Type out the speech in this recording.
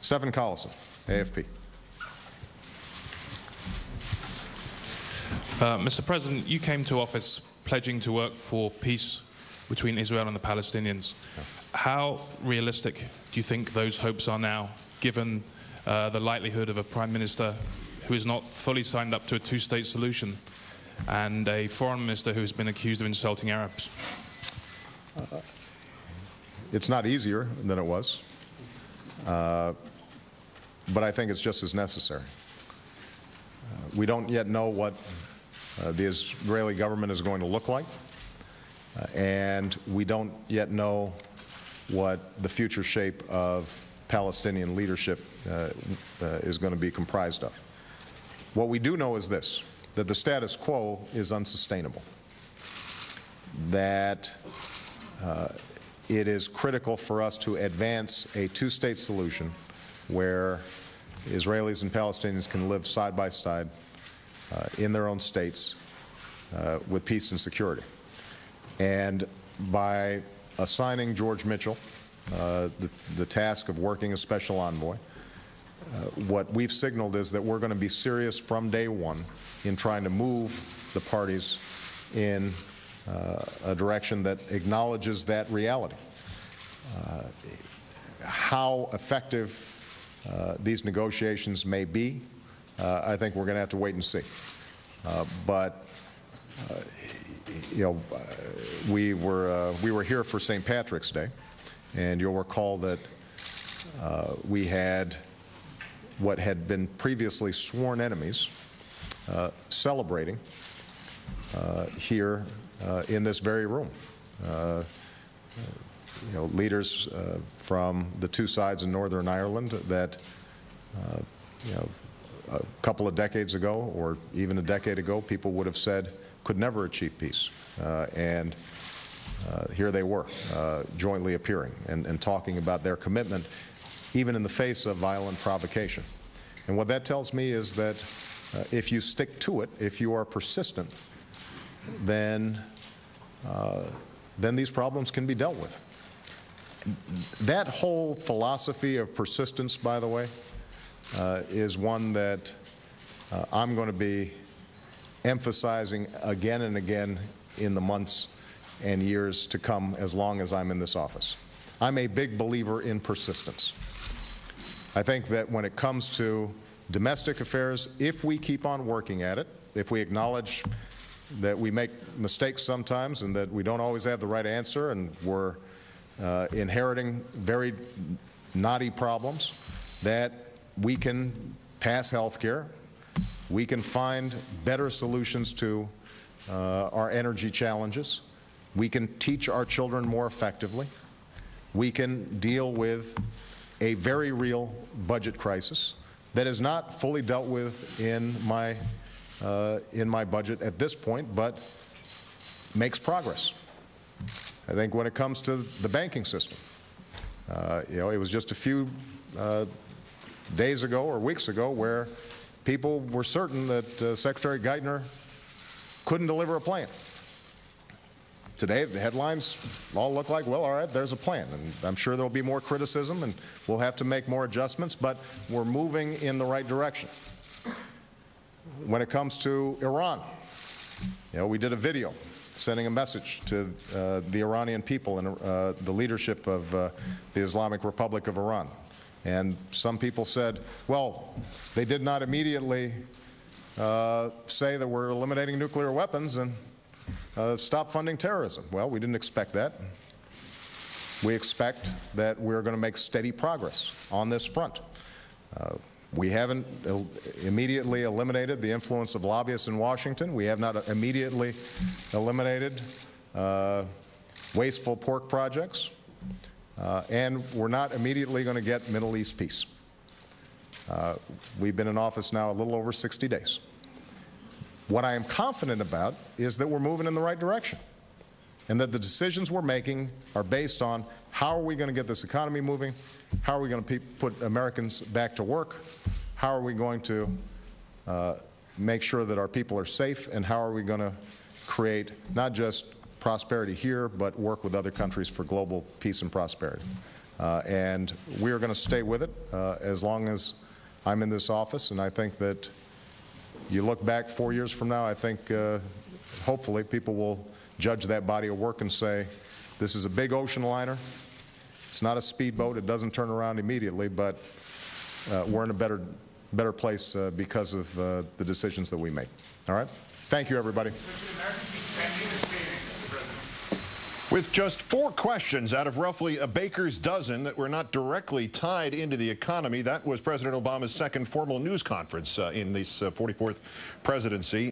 Stephen Collison, AFP. Mr. President, you came to office pledging to work for peace between Israel and the Palestinians. How realistic do you think those hopes are now, given the likelihood of a Prime Minister who is not fully signed up to a two-state solution and a Foreign Minister who has been accused of insulting Arabs? It's not easier than it was, but I think it's just as necessary. We don't yet know what the Israeli government is going to look like, and we don't yet know what the future shape of Palestinian leadership is going to be comprised of. What we do know is this, that the status quo is unsustainable, that it is critical for us to advance a two-state solution where Israelis and Palestinians can live side by side in their own states with peace and security. And by assigning George Mitchell the task of working as special envoy, what we've signaled is that we're going to be serious from day one in trying to move the parties in a direction that acknowledges that reality. How effective these negotiations may be, I think we're going to have to wait and see. We were here for St. Patrick's Day, and you'll recall that we had what had been previously sworn enemies celebrating here in this very room. Leaders from the two sides in Northern Ireland that a couple of decades ago, or even a decade ago, people would have said could never achieve peace. And here they were, jointly appearing and talking about their commitment, even in the face of violent provocation. And what that tells me is that if you stick to it, if you are persistent, then these problems can be dealt with. That whole philosophy of persistence, by the way, is one that I'm going to be emphasizing again and again in the months and years to come as long as I'm in this office. I'm a big believer in persistence. I think that when it comes to domestic affairs, if we keep on working at it, if we acknowledge that we make mistakes sometimes and that we don't always have the right answer and we're inheriting very knotty problems, that we can pass health care, we can find better solutions to our energy challenges, we can teach our children more effectively, we can deal with a very real budget crisis that is not fully dealt with in my budget at this point, but makes progress. I think when it comes to the banking system, it was just a few days ago or weeks ago where people were certain that Secretary Geithner couldn't deliver a plan. Today, the headlines all look like, well, all right, there's a plan. And I'm sure there'll be more criticism and we'll have to make more adjustments, but we're moving in the right direction. When it comes to Iran, we did a video sending a message to the Iranian people and the leadership of the Islamic Republic of Iran. And some people said, well, they did not immediately say that we're eliminating nuclear weapons and stop funding terrorism. Well, we didn't expect that. We expect that we're going to make steady progress on this front. We haven't immediately eliminated the influence of lobbyists in Washington. We have not immediately eliminated wasteful pork projects. And we're not immediately going to get Middle East peace. We've been in office now a little over 60 days. What I am confident about is that we're moving in the right direction and that the decisions we're making are based on how are we going to get this economy moving, how are we going to put Americans back to work, how are we going to make sure that our people are safe, and how are we going to create not just prosperity here, but work with other countries for global peace and prosperity. And we are going to stay with it as long as I'm in this office. And I think that you look back 4 years from now, I think hopefully people will judge that body of work and say, this is a big ocean liner. It's not a speedboat. It doesn't turn around immediately, but we're in a better place because of the decisions that we make. All right? Thank you, everybody. With just 4 questions out of roughly a baker's dozen that were not directly tied into the economy, that was President Obama's second formal news conference in this 44th presidency.